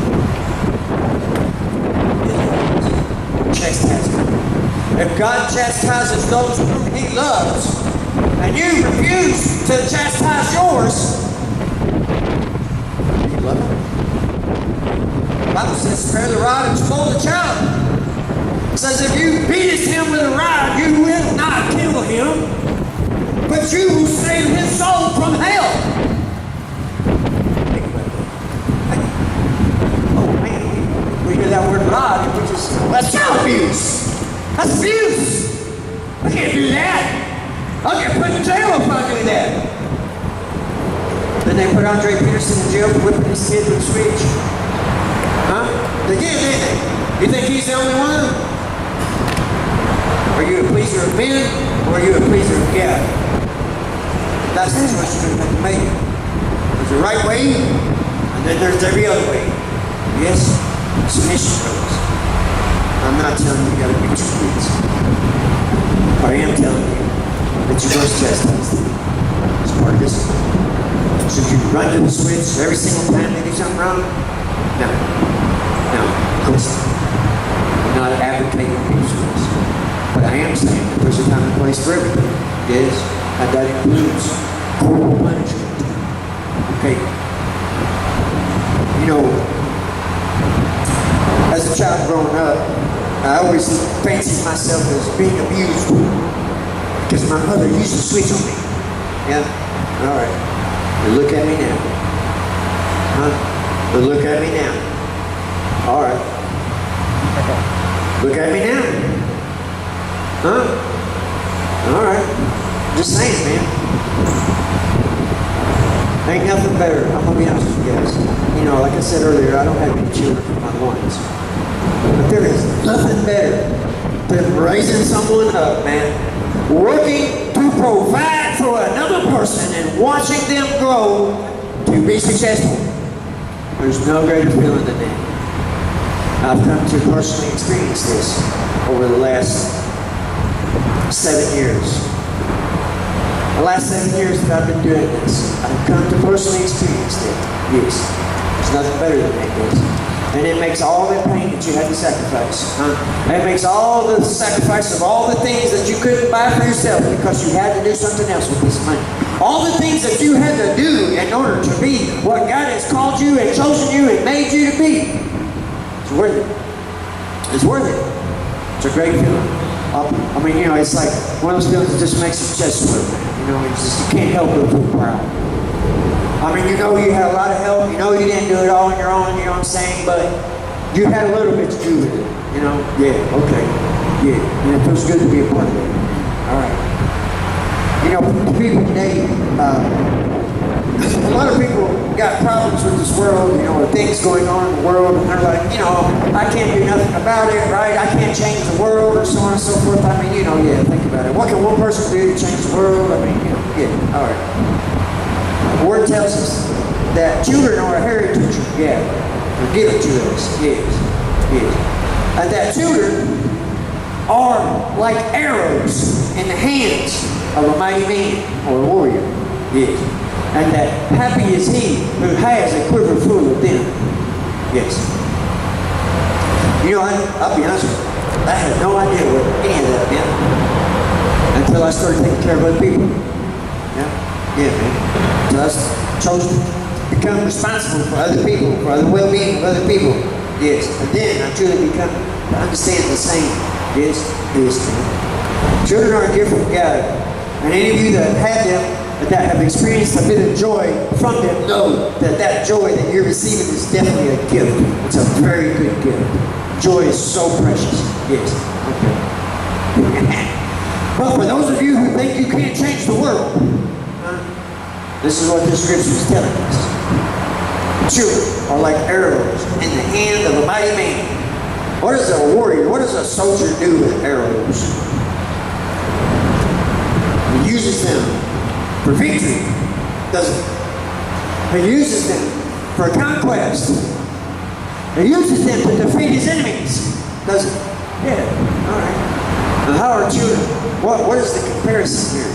Chastise them. If God chastises those whom He loves, and you refuse to chastise yours, you love Him. The Bible says, spare the rod and spoil the child. It says, if you beatest him with a rod, you will not kill him, but you will save his soul from hell. Oh man, we hear that word rod, and we just, that's child abuse. That's abuse. I can't do that. I'll get put in jail if I do that. Then they put Andre Peterson in jail for whipping his kid with a switch. Huh? They did, didn't they? You think he's the only one? Are you a pleaser of men, or are you a pleaser of God? That's the choice you're going to have to make. There's the right way, and then there's every other way. Yes, submission goes. I'm not telling you got to beat your kids. But I am telling you that you must chastise them. It's part of discipline. Should you run to the switch every single time they do something wrong? No. No, of course not. I'm not advocating abuse of this. But I am saying that there's a time and place for everything. Yes, and that includes corporal punishment. Okay. You know, as a child growing up, I always fancied myself as being abused because my mother used to switch on me. Yeah? All right. But look at me now. Huh? But look at me now. All right. Look at me now. Huh? All right. Just saying, man. Ain't nothing better. I'm going to be honest with you guys. You know, like I said earlier, I don't have any children for my ones. But there is nothing better than raising someone up, man. Working to provide for another person and watching them grow to be successful. There's no greater feeling than that. I've come to personally experience this over the last 7 years. The last 7 years that I've been doing this, I've come to personally experience it. Yes. There's nothing better than that, guys. And it makes all that pain that you had to sacrifice. It makes all the sacrifice of all the things that you couldn't buy for yourself because you had to do something else with this money. All the things that you had to do in order to be what God has called you and chosen you and made you to be. It's worth it. It's worth it. It's a great feeling. I mean, you know, it's like one of those feelings that just makes your chest swell. You know, it's just, you can't help but feel proud. I mean, you know you had a lot of help. You know you didn't do it all on your own, you know what I'm saying? But you had a little bit to do with it. You know? Yeah, okay. Yeah. And it feels good to be a part of it. All right. You know, people today, a lot of people got problems with this world, you know, things going on in the world, and they're like, you know, I can't do nothing about it, right? I can't change the world, or so on and so forth. I mean, you know, yeah, think about it. What can one person do to change the world? I mean, you know, yeah, all right. The Word tells us that children are a heritage of God. They're given to us, yes, yes. And that children are like arrows in the hands of a mighty man or a warrior, yes. And that happy is he who has a quiver full of them. Yes. You know, I'll be honest with you. I had no idea what any of that meant until I started taking care of other people. Yeah, yeah, man. So I chose to become responsible for other people, for the well-being of other people. Yes. And then I truly become to understand the same. Yes, yes, man. Children are a gift from God. And any of you that have had them, that have experienced a bit of joy from them, know that that joy that you're receiving is definitely a gift. It's a very good gift. Joy is so precious. Yes. Okay. But for those of you who think you can't change the world, this is what the scripture is telling us. Children are like arrows in the hand of a mighty man. What does a warrior, what does a soldier do with arrows? He uses them for victory, doesn't he? He uses them for conquest. He uses them to defeat his enemies. Does he? Yeah. All right. Now, how are children? What is the comparison here?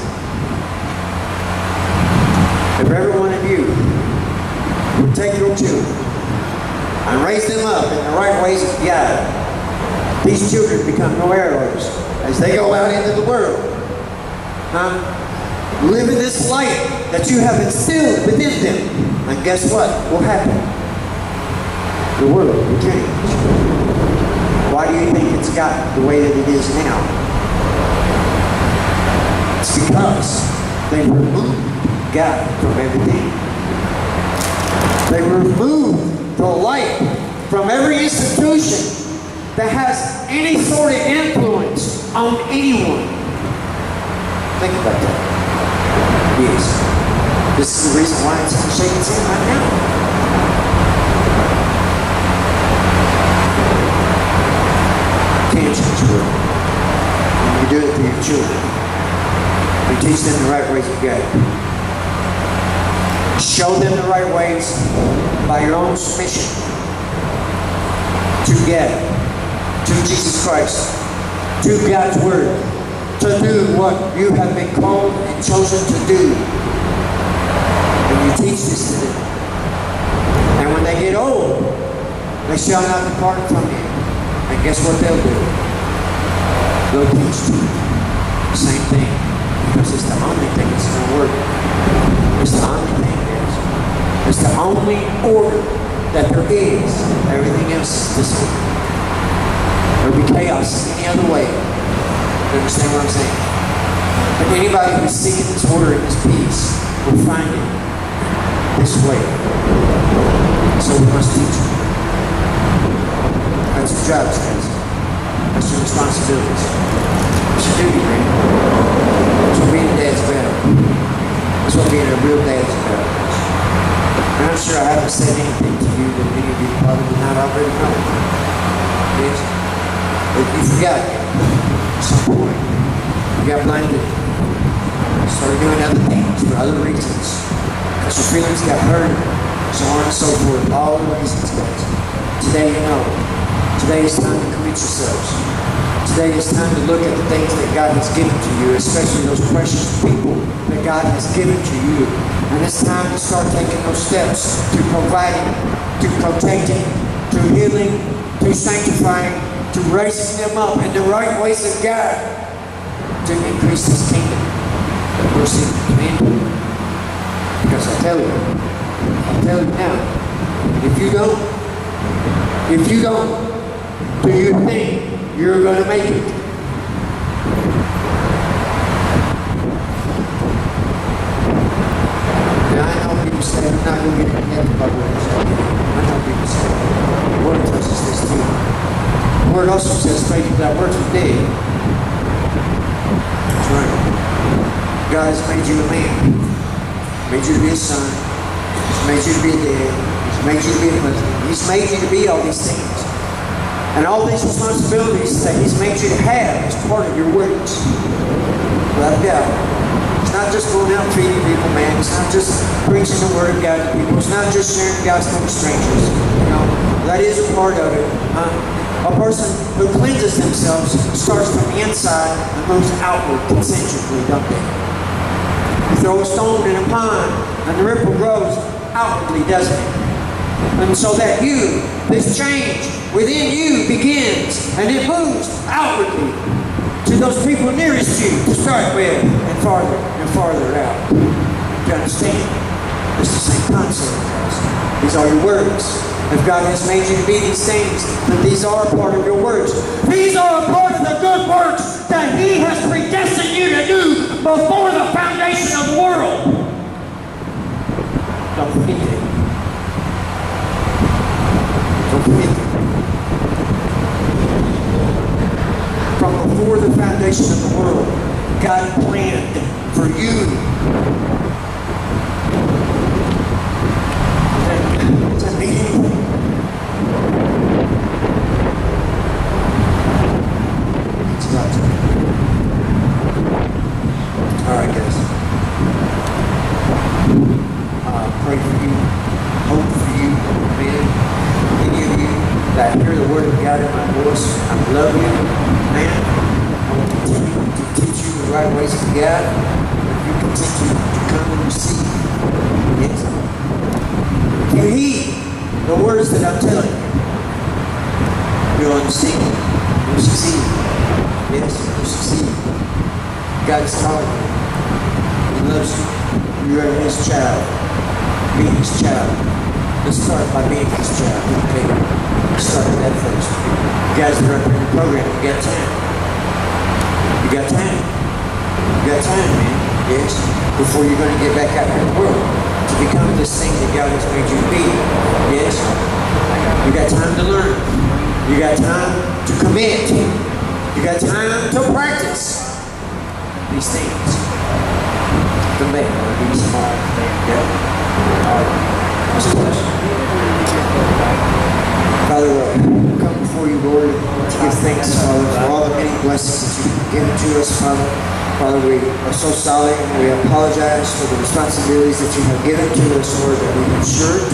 If every one of you would take your children and raise them up in the right ways of God, these children become no arrows as they go out into the world. Live in this light that you have instilled within them. And guess what will happen? The world will change. Why do you think it's got the way that it is now? It's because they removed God from everything. They removed the light from every institution that has any sort of influence on anyone. Think about that. Yes. This is the reason why it's shaking its hand right now. Can't change the world. And you do it for your children. You teach them the right ways of God. Show them the right ways by your own submission to God, to Jesus Christ, to God's Word, to do what you have been called and chosen to do. And you teach this to them. And when they get old, they shall not depart from you. And guess what they'll do? They'll teach you the same thing. Because it's the only thing that's going to work. It's the only thing there is. It's the only order that there is. Everything else is disorder. There'll be chaos any other way. You understand what I'm saying? But anybody who's seeking this order and this peace will find it this way. So we must teach them. That's your job, guys. That's your responsibilities. That's your duty, man. That's what being a dad's about. That's what being a real dad's about. And I'm sure I haven't said anything to you that many of you probably did not already know. Yes? But you forgot at some point. You got blinded. Started doing other things for other reasons. Because your feelings got hurt. So on and so forth. All the reasons, guys. Today you know. Today is time to commit yourselves. Today is time to look at the things that God has given to you, especially those precious people that God has given to you. And it's time to start taking those steps to providing, to protecting, to healing, to sanctifying, to raising them up in the right ways of God to increase His kingdom that we're seeking to enter. Because I tell you now, if you don't, do you think you're going to make it? Now I know people say, I'm not going to get ahead of my words. I know people say, the Word touches this too. The Word also says, faith without works is dead. That's right. God has made you a man. Made you to be a son. He's made you to be a dad. He's made you to be a husband. He's made you to be all these things. And all these responsibilities that He's made you to have as part of your works. Without a doubt. It's not just going out and feeding people, man. It's not just preaching the Word of God to people. It's not just sharing the gospel with strangers. You know, that is a part of it. A person who cleanses themselves starts from the inside and moves outward concentrically, don't they? You throw a stone in a pond and the ripple grows outwardly, doesn't it? And so that this change within you begins and it moves outwardly to those people nearest you to start with and farther out. You understand? It's the same concept, guys. These are your works. If God has made you to be these things, then these are a part of your works. These are a part of the good works that He has predestined you to do before the foundation of the world. Don't forget that. Don't forget that. From before the foundation of the world, God planned for you. Does that mean anything? It's God's will. All right, guys. Pray for you. Hope for you, man. Any of you God in my voice. I love you, man. I will continue to teach you the right ways of God. If you continue to come and receive. Yes. If you heed the words that I'm telling you, you'll understand. You'll succeed. Yes, you'll succeed. God is calling you. He loves you. You are His child. Be His child. Let's start by being His child. Okay? Let's start with that first. You guys that are up in the program, you got time. You got time. You got time, man. Yes? Before you're going to get back out in the world to become this thing that God has made you to be. Yes? You got time to learn. You got time to commit. You got time to practice these things. Come back. I'll give you some more. Yeah? All right. What's the question? Father, come before you, Lord, to give thanks, Father, for all the many blessings that you've given to us, Father. Father, we are so sorry and we apologize for the responsibilities that you have given to us, Lord, that we have shirked,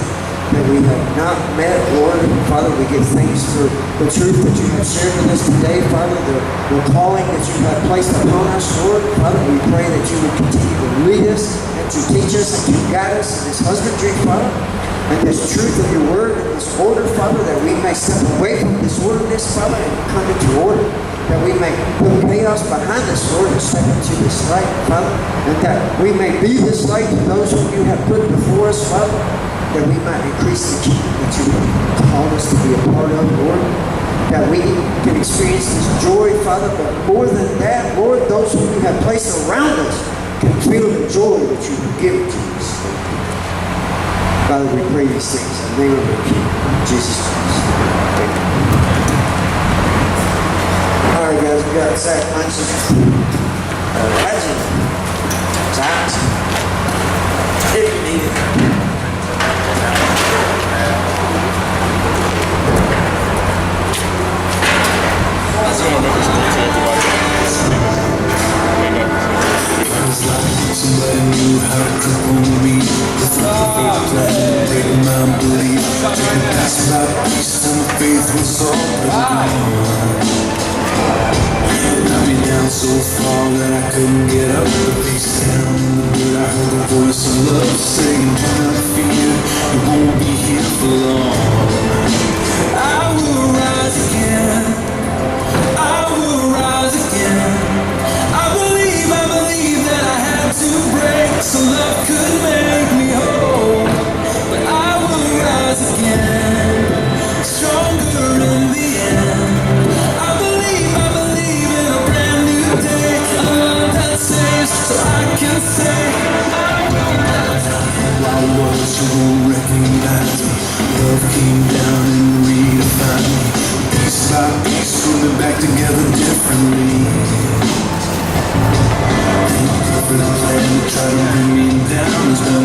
that we have not met, Lord. Father, we give thanks for the truth that you have shared with us today, Father, the calling that you have placed upon us, Lord. Father, we pray that you would continue to lead us and to teach us and to guide us in this husbandry, Father, and this truth of your word and this order, Father, that we may step away from disorderliness, Father, and come into order, that we may put chaos behind us, Lord, and step into this light, Father, and that we may be this light to those whom you have put before us, Father, that we might increase the kingdom that you have called us to be a part of, Lord, that we can experience this joy, Father, but more than that, Lord, those whom you have placed around us can feel the joy that you have given to us. Father, we pray these things in the name of your King, Jesus Christ. Amen. All right, guys, we got sack lunches. Imagine times if you need it. Somebody knew how to cripple me. The faith plan break my belief. Taking past my peace till my faith was all gone. Knocked me down so far that I couldn't get up. The face down in the dirt, I heard the voice of love saying, "Do not fear, you won't be here for long. I will rise again. I will rise again. I believe that I had to break so love could make me whole. But I will rise again, stronger in the end. I believe in a brand new day, a love that saves, so I can say I will rise again. Who I was, you won't recognize me. Love came down and redefined me. Piece by piece, put me back together differently. The plan to try to bring me down is no